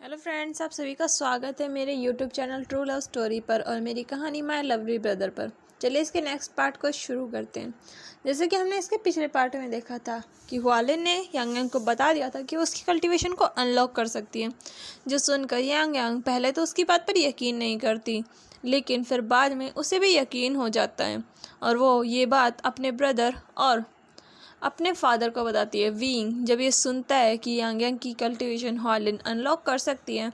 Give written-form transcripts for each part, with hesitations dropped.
Hello friends, आप सभी का स्वागत है मेरे YouTube channel true love story पर और मेरी कहानी माय लवली ब्रदर पर। चलिए इसके नेक्स्ट पार्ट को शुरू करते हैं। जैसे कि हमने इसके पिछले पार्ट में देखा था कि हुआलिन ने यांग यांग को बता दिया था कि वो उसकी कल्टीवेशन को अनलॉक कर सकती है, जो सुनकर यांग यांग पहले तो उसकी बात पर यकीन नहीं करती, लेकिन फिर बाद में उसे भी यकीन हो जाता है और वो ये बात अपने ब्रदर और अपने फादर को बताती है। वीइंग जब ये सुनता है कि यांग यांग की कल्टीवेशन हुआलिन अनलॉक कर सकती है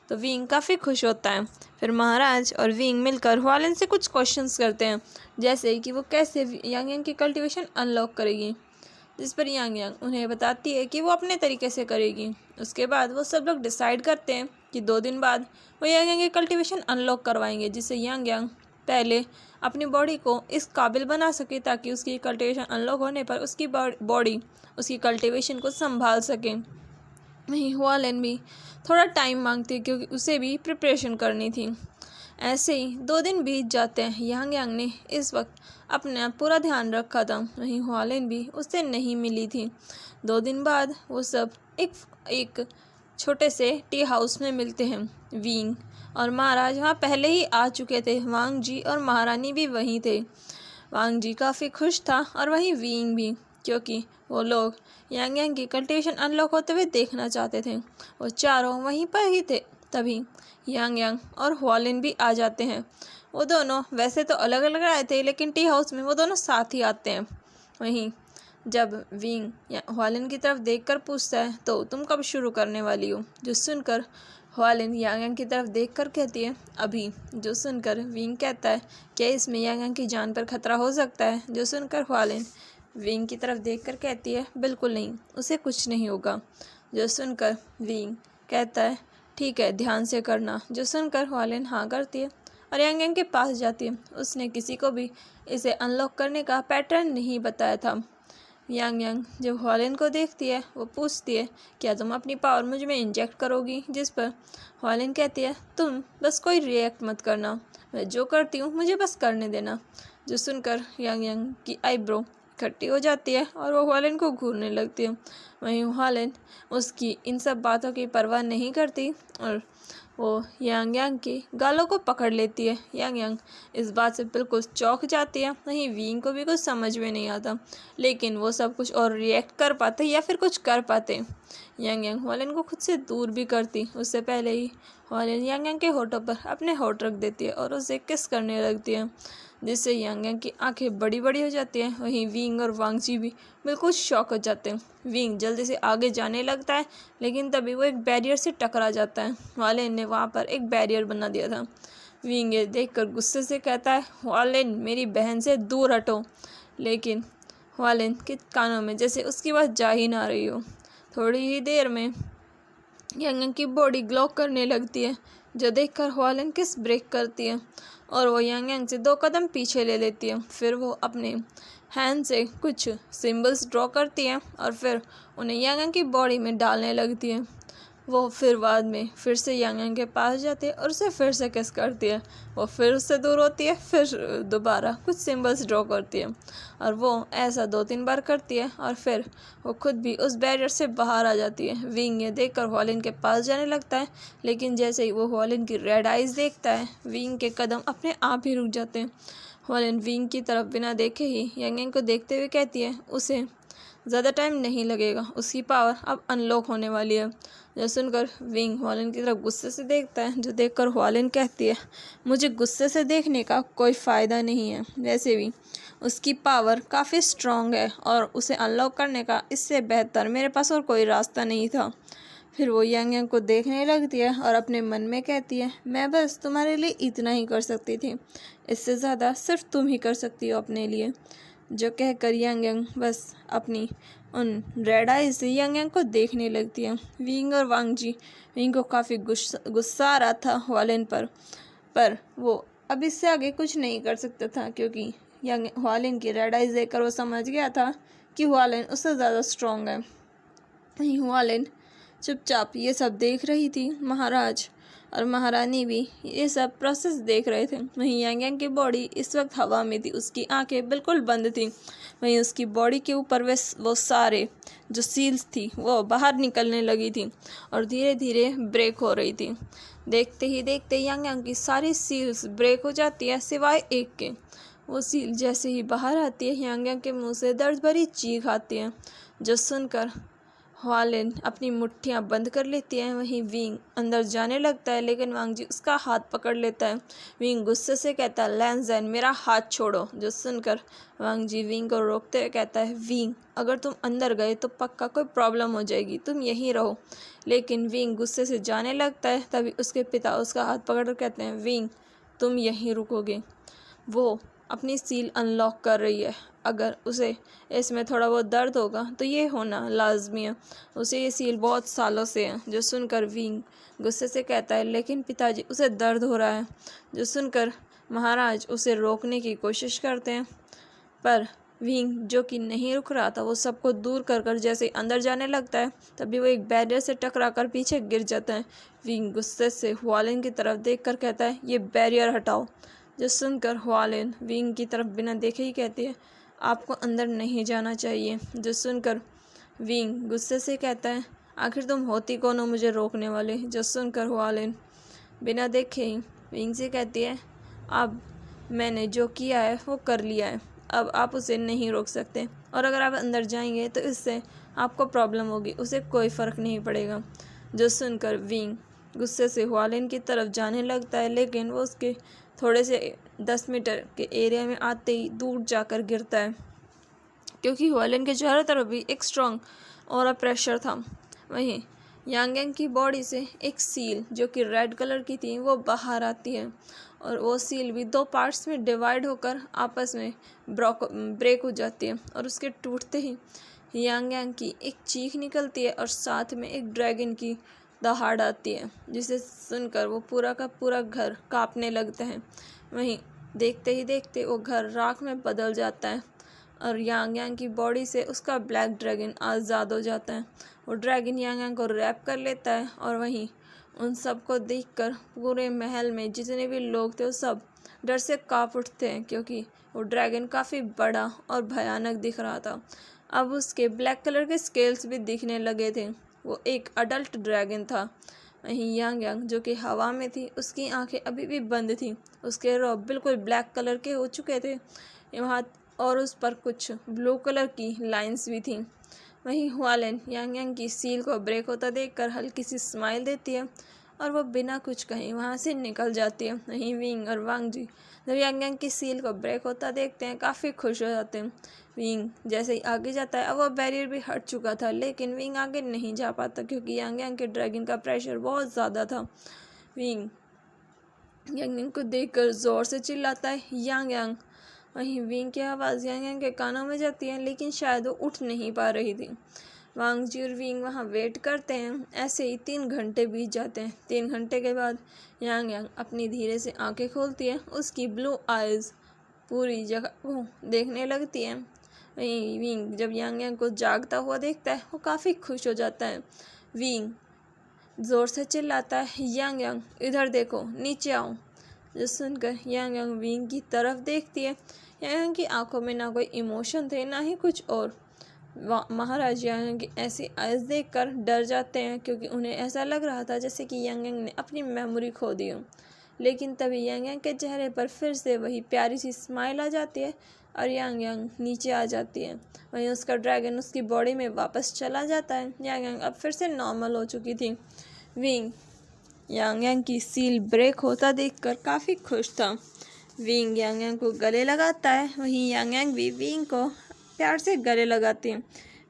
तो वीइंग काफ़ी खुश होता है। फिर महाराज और वीइंग मिलकर हुआलिन से कुछ क्वेश्चंस करते हैं, जैसे कि वो कैसे यांग यांग की कल्टीवेशन अनलॉक करेगी, जिस पर यांग यांग उन्हें बताती है कि वो अपने तरीके से करेगी। उसके बाद वो सब लोग डिसाइड करते हैं कि 2 दिन बाद वो यांग यांग की कल्टीवेशन अनलॉक करवाएंगे, जिससे यांग यांग पहले अपनी बॉडी को इस काबिल बना सके ताकि उसकी कल्टीवेशन अनलॉक होने पर उसकी बॉडी उसकी कल्टीवेशन को संभाल सके। वहीं हुआलिन भी थोड़ा टाइम मांगती है क्योंकि उसे भी प्रिपरेशन करनी थी। ऐसे ही 2 दिन बीत जाते हैं। यांग यांग ने इस वक्त अपना पूरा ध्यान रखा था, वहीं हुआलिन भी उससे नहीं मिली थी। 2 दिन बाद वो सब एक छोटे से टी हाउस में मिलते हैं। वीइंग और महाराज वहाँ पहले ही आ चुके थे। वांग जी और महारानी भी वहीं थे। वांग जी काफ़ी खुश था और वहीं वीइंग भी, क्योंकि वो लोग यांग यांग की कल्टीवेशन अनलॉक होते हुए देखना चाहते थे। वो चारों वहीं पर ही थे। तभी यांग यांग और हुआलिन भी आ जाते हैं। वो दोनों वैसे तो अलग अलग आए थे, लेकिन टी हाउस में वो दोनों साथ ही आते हैं। वहीं जब वीइंग हुआलिन की तरफ देखकर पूछता है तो तुम कब शुरू करने वाली हो, जो सुनकर हुआलिन यांग यांग की तरफ देखकर कहती है अभी, जो सुनकर वीइंग कहता है क्या इसमें यांग यांग की जान पर खतरा हो सकता है, जो सुनकर हुआलिन वीइंग की तरफ देखकर कहती है बिल्कुल नहीं, उसे कुछ नहीं होगा, जो सुनकर वीइंग कहता है ठीक है ध्यान से करना, जो सुनकर हुआलिन हाँ करती है और यांग यांग के पास जाती है। उसने किसी को भी इसे अनलॉक करने का पैटर्न नहीं बताया था। यांग यांग जब हुआलिन को देखती है वो पूछती है क्या तुम अपनी पावर मुझ में इंजेक्ट करोगी, जिस पर हुआलिन कहती है तुम बस कोई रिएक्ट मत करना, मैं जो करती हूँ मुझे बस करने देना, जो सुनकर यांग यांग की आईब्रो इकट्ठी हो जाती है और वो हुआलिन को घूरने लगती है। वहीं हुआलिन उसकी इन सब बातों की परवाह नहीं करती और वो यांग यांग के गालों को पकड़ लेती है। यांग यांग इस बात से बिल्कुल चौंक जाती है। वहीं वीइंग को भी कुछ समझ में नहीं आता, लेकिन वो सब कुछ और रिएक्ट कर पाते या फिर कुछ कर पाते। यांग यांग हुआलिन को खुद से दूर भी करती उससे पहले ही हुआलिन यांग यांग के होठों पर अपने होठ रख देती है और उसे किस करने लगती है, जिससे यांग यांग की आंखें बड़ी बड़ी हो जाती हैं। वहीं वीइंग और वांग जी भी बिल्कुल शॉक हो जाते हैं। वीइंग जल्दी से आगे जाने लगता है, लेकिन तभी वो एक बैरियर से टकरा जाता है। हुआलिन ने वहाँ पर एक बैरियर बना दिया था। वीइंग ये देखकर गुस्से से कहता है हुआलिन मेरी बहन से दूर हटो, लेकिन हुआलिन के कानों में जैसे उसकी बात जा ही ना रही हो। थोड़ी ही देर में यांग यांग की बॉडी ग्लो करने लगती है, जो देखकर हुआलिन किस ब्रेक करती है और वो यांग यांग से 2 कदम पीछे ले लेती है। फिर वो अपने हैंड से कुछ सिंबल्स ड्रॉ करती है और फिर उन्हें यांग यांग की बॉडी में डालने लगती है। वो फिर बाद में फिर से यांग यांग के पास जाती है और उसे फिर से किस करती है। वो फिर उससे दूर होती है, फिर दोबारा कुछ सिंबल्स ड्रॉ करती है और वो ऐसा 2-3 बार करती है और फिर वो खुद भी उस बैरियर से बाहर आ जाती है। वीइंग ये देखकर हुआलिन के पास जाने लगता है, लेकिन जैसे ही वो हुआलिन की रेड आइज़ देखता है वीइंग के कदम अपने आप ही रुक जाते हैं। हुआलिन वीइंग की तरफ बिना देखे ही यांग यांग को देखते हुए कहती है उसे ज़्यादा टाइम नहीं लगेगा, उसकी पावर अब अनलॉक होने वाली है। जो सुनकर वीइंग हुआलिन की तरफ गुस्से से देखता है, जो देखकर हुआलिन कहती है मुझे गुस्से से देखने का कोई फ़ायदा नहीं है, वैसे भी उसकी पावर काफ़ी स्ट्रॉन्ग है और उसे अनलॉक करने का इससे बेहतर मेरे पास और कोई रास्ता नहीं था। फिर वो यांग यांग को देखने लगती है और अपने मन में कहती है मैं बस तुम्हारे लिए इतना ही कर सकती थी, इससे ज़्यादा सिर्फ तुम ही कर सकती हो अपने लिए, जो कहकर यांग यांग बस अपनी उन रेड आइज से यांग यांग को देखने लगती है। वीइंग और वांग जी वीइंग को काफ़ी गुस्सा आ रहा था हुआलिन पर वो अब इससे आगे कुछ नहीं कर सकता था, क्योंकि यांग हुआलिन की रेड आइज देखकर वो समझ गया था कि हुआलिन उससे ज़्यादा स्ट्रॉन्ग है। वहीं हुआलिन चुपचाप ये सब देख रही थी। महाराज और महारानी भी ये सब प्रोसेस देख रहे थे। वहीं यांग यांग की बॉडी इस वक्त हवा में थी, उसकी आंखें बिल्कुल बंद थी। वहीं उसकी बॉडी के ऊपर वो सारे जो सील्स थी वो बाहर निकलने लगी थी और धीरे धीरे ब्रेक हो रही थी। देखते ही देखते यांग यांग की सारी सील्स ब्रेक हो जाती है सिवाय एक के। वो सील जैसे ही बाहर आती है, यांग यांग के मुंह से दर्द भरी चीख आती है, जो सुनकर हुआलिन अपनी मुट्ठियां बंद कर लेती है। वहीं विंग अंदर जाने लगता है, लेकिन वांग जी उसका हाथ पकड़ लेता है। विंग गुस्से से कहता है, लैंज़ेन मेरा हाथ छोड़ो। जो सुनकर वांग जी विंग को रोकते हुए कहता है, विंग अगर तुम अंदर गए तो पक्का कोई प्रॉब्लम हो जाएगी, तुम यहीं रहो। लेकिन विंग गुस्से से जाने लगता है। तभी उसके पिता उसका हाथ पकड़ कहते हैं, विंग तुम यहीं रुकोगे। वो अपनी सील अनलॉक कर रही है, अगर उसे इसमें थोड़ा बहुत दर्द होगा तो ये होना लाजमी है, उसे ये सील बहुत सालों से है। जो सुनकर विंग गुस्से से कहता है, लेकिन पिताजी उसे दर्द हो रहा है। जो सुनकर महाराज उसे रोकने की कोशिश करते हैं, पर विंग जो कि नहीं रुक रहा था वो सबको दूर कर जैसे अंदर जाने लगता है, तभी वो एक बैरियर से टकरा कर पीछे गिर जाता है। विंग गुस्से से हुआलिन की तरफ देखकर कहता है, ये बैरियर हटाओ। जो सुनकर हुआलिन विंग की तरफ बिना देखे ही कहती है, आपको अंदर नहीं जाना चाहिए। जो सुनकर विंग गुस्से से कहता है, आखिर तुम होती कौन हो मुझे रोकने वाले। जो सुनकर हुआलिन बिना देखे ही विंग से कहती है, अब मैंने जो किया है वो कर लिया है, अब आप उसे नहीं रोक सकते, और अगर आप अंदर जाएंगे तो इससे आपको प्रॉब्लम होगी, उसे कोई फ़र्क नहीं पड़ेगा। जो सुनकर विंग गुस्से से हुआलिन की तरफ जाने लगता है, लेकिन वो उसके थोड़े से 10 मीटर के एरिया में आते ही दूर जाकर गिरता है, क्योंकि हुआलिन के चारों तरफ भी एक स्ट्रॉन्ग और प्रेशर था। वहीं यांग यांग की बॉडी से एक सील जो कि रेड कलर की थी वो बाहर आती है, और वो सील भी 2 पार्ट्स में डिवाइड होकर आपस में ब्रेक हो जाती है, और उसके टूटते ही यांग यांग की एक चीख निकलती है और साथ में एक ड्रैगन की दहाड़ आती है, जिसे सुनकर वो पूरा का पूरा घर कांपने लगता है। वहीं देखते ही देखते वो घर राख में बदल जाता है और यांग यांग की बॉडी से उसका ब्लैक ड्रैगन आज़ाद हो जाता है। वो ड्रैगन यांग यांग को रैप कर लेता है, और वहीं उन सब को देखकर पूरे महल में जितने भी लोग थे वो सब डर से काँप उठते हैं, क्योंकि वो ड्रैगन काफ़ी बड़ा और भयानक दिख रहा था। अब उसके ब्लैक कलर के स्केल्स भी दिखने लगे थे। वो एक अडल्ट ड्रैगन था। वहीं यांग यांग जो कि हवा में थी, उसकी आंखें अभी भी बंद थीं, उसके रॉब बिल्कुल ब्लैक कलर के हो चुके थे वहाँ, और उस पर कुछ ब्लू कलर की लाइंस भी थीं। वहीं हुआलिन यांग यांग की सील को ब्रेक होता देखकर हल्की सी स्माइल देती है, और वो बिना कुछ कहे वहाँ से निकल जाती है। वहीं विंग और वांग जी जब यांग यांग की सील को ब्रेक होता देखते हैं, काफ़ी खुश हो जाते हैं। विंग जैसे ही आगे जाता है, अब वो बैरियर भी हट चुका था, लेकिन विंग आगे नहीं जा पाता, क्योंकि यांग यांग के ड्रैगन का प्रेशर बहुत ज़्यादा था। विंग यांग यांग को देखकर ज़ोर से चिल्लाता है, यांग यांग। वहीं विंग की आवाज़ यांग यांग के कानों में जाती है, लेकिन शायद वो उठ नहीं पा रही थी। वांग जी और विंग वहाँ वेट करते हैं। ऐसे ही 3 घंटे बीत जाते हैं। 3 घंटे के बाद यांग यांग अपनी धीरे से आंखें खोलती है। उसकी ब्लू आइज़ पूरी जगह को देखने लगती है। वहीं विंग जब यांग यांग को जागता हुआ देखता है, वो काफ़ी खुश हो जाता है। विंग ज़ोर से चिल्लाता है, यांग यांग इधर देखो, नीचे आओ। जो सुनकर यांग यांग विंग की तरफ देखती है। यांग यांग की आंखों में ना कोई इमोशन थे, ना ही कुछ और। महाराज यांग यांग की ऐसी आइज़ देखकर डर जाते हैं, क्योंकि उन्हें ऐसा लग रहा था जैसे कि यांग यांग ने अपनी मेमोरी खो दी हो। लेकिन तभी यांग यांग के चेहरे पर फिर से वही प्यारी सी स्माइल आ जाती है, और यांग यांग नीचे आ जाती है। वहीं उसका ड्रैगन उसकी बॉडी में वापस चला जाता है। यांग यांग अब फिर से नॉर्मल हो चुकी थी। विंग यांग यांग की सील ब्रेक होता देखकर काफ़ी खुश था। विंग यांग यांग को गले लगाता है। वहीं यांग यांग भी विंग को प्यार से गले लगाती है।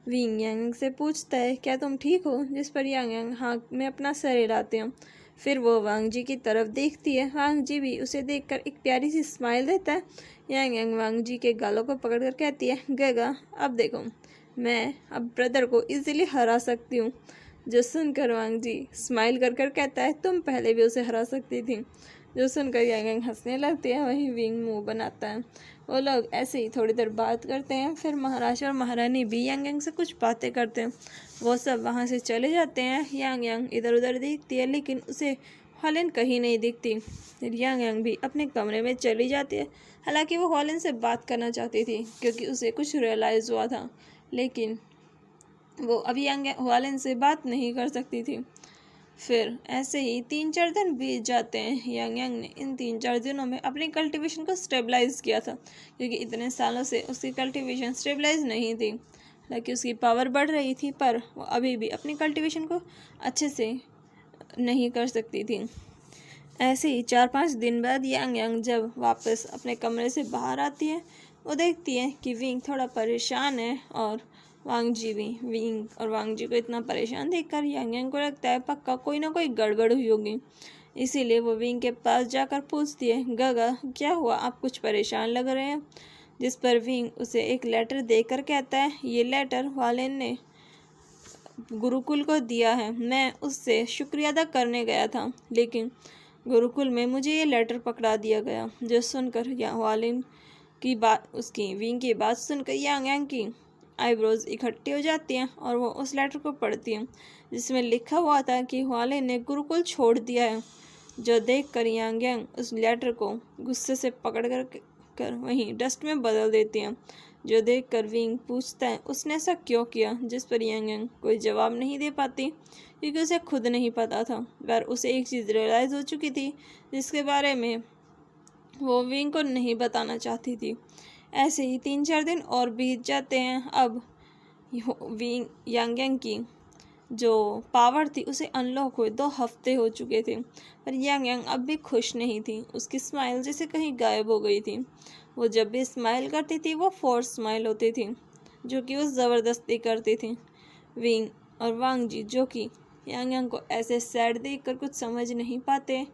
विंग यांग यांग से पूछता है, क्या तुम ठीक हो? जिस पर यांग यांग हाँ में अपना सर हिलाते हैं। फिर वो वांग जी की तरफ देखती है। वांग जी भी उसे देखकर एक प्यारी सी स्माइल देता है। यांग यांग वांग जी के गालों को पकड़कर कहती है, गगा अब देखो, मैं अब ब्रदर को इजीली हरा सकती हूँ। जो सुनकर वांग जी स्माइल कर कहता है, तुम पहले भी उसे हरा सकती थी। जो सुनकर यांग यांग हंसने लगती है। वहीं विंग मुंह बनाता है। वो लोग ऐसे ही थोड़ी देर बात करते हैं। फिर महाराजा और महारानी भी यांग यांग से कुछ बातें करते हैं। वो सब वहाँ से चले जाते हैं। यांग यांग इधर उधर देखती है लेकिन उसे हॉलिन कहीं नहीं दिखती। फिर यांग यांग भी अपने कमरे में चली जाती है। हालांकि वो हॉलिन से बात करना चाहती थी क्योंकि उसे कुछ रियलाइज़ हुआ था, लेकिन वो अभी हॉलिन से बात नहीं कर सकती थी। फिर ऐसे ही 3-4 दिन बीत जाते हैं। यांग यांग ने इन 3-4 दिनों में अपनी कल्टीवेशन को स्टेबलाइज किया था, क्योंकि इतने सालों से उसकी कल्टीवेशन स्टेबलाइज नहीं थी। हालांकि उसकी पावर बढ़ रही थी, पर वो अभी भी अपनी कल्टीवेशन को अच्छे से नहीं कर सकती थी। ऐसे ही 4-5 दिन बाद यांग यांग जब वापस अपने कमरे से बाहर आती है, वो देखती है कि विंग थोड़ा परेशान है और वांग जी भी। विंग और वांग जी को इतना परेशान देखकर यांग यांग को लगता है पक्का कोई ना कोई गड़बड़ हुई होगी। इसीलिए वो विंग के पास जाकर पूछती है, गागा क्या हुआ, आप कुछ परेशान लग रहे हैं। जिस पर विंग उसे एक लेटर देकर कहता है, ये लेटर वालेन ने गुरुकुल को दिया है। मैं उससे शुक्रिया अदा करने गया था, लेकिन गुरुकुल में मुझे ये लेटर पकड़ा दिया गया। जो सुनकर वालेन की बात, उसकी विंग की बात सुनकर यांग यांग की आईब्रोज इकट्ठी हो जाती हैं और वो उस लेटर को पढ़ती हैं, जिसमें लिखा हुआ था कि वालेन ने गुरुकुल छोड़ दिया है। जो देखकर यांग यांग उस लेटर को गुस्से से पकड़ कर वहीं डस्ट में बदल देती हैं। जो देखकर विंग पूछता है उसने ऐसा क्यों किया, जिस पर यांग यांग कोई जवाब नहीं दे पाती क्योंकि उसे खुद नहीं पता था। पर उसे एक चीज़ रियलाइज़ हो चुकी थी जिसके बारे में वो विंग को नहीं बताना चाहती थी। ऐसे ही 3-4 दिन और बीत जाते हैं। अब विंग यांग यांग की जो पावर थी उसे अनलॉक हुए 2 हफ्ते हो चुके थे, पर यांग यांग अब भी खुश नहीं थी। उसकी स्माइल जैसे कहीं गायब हो गई थी। वो जब भी स्माइल करती थी वो फोर्स स्माइल होती थी, जो कि वो ज़बरदस्ती करती थी। विंग और वांग जी जो कि यांग यांग को ऐसे सैड देखकर कुछ समझ नहीं पाते,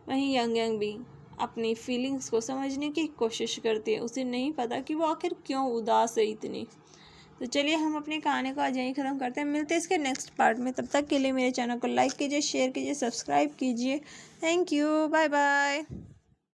वहीं यांग यांग भी अपनी फीलिंग्स को समझने की कोशिश करती है। उसे नहीं पता कि वो आखिर क्यों उदास है इतनी। तो चलिए हम अपनी कहानी को आज यहीं ख़त्म करते हैं। मिलते हैं इसके नेक्स्ट पार्ट में। तब तक के लिए मेरे चैनल को लाइक कीजिए, शेयर कीजिए, सब्सक्राइब कीजिए। Thank you, bye bye.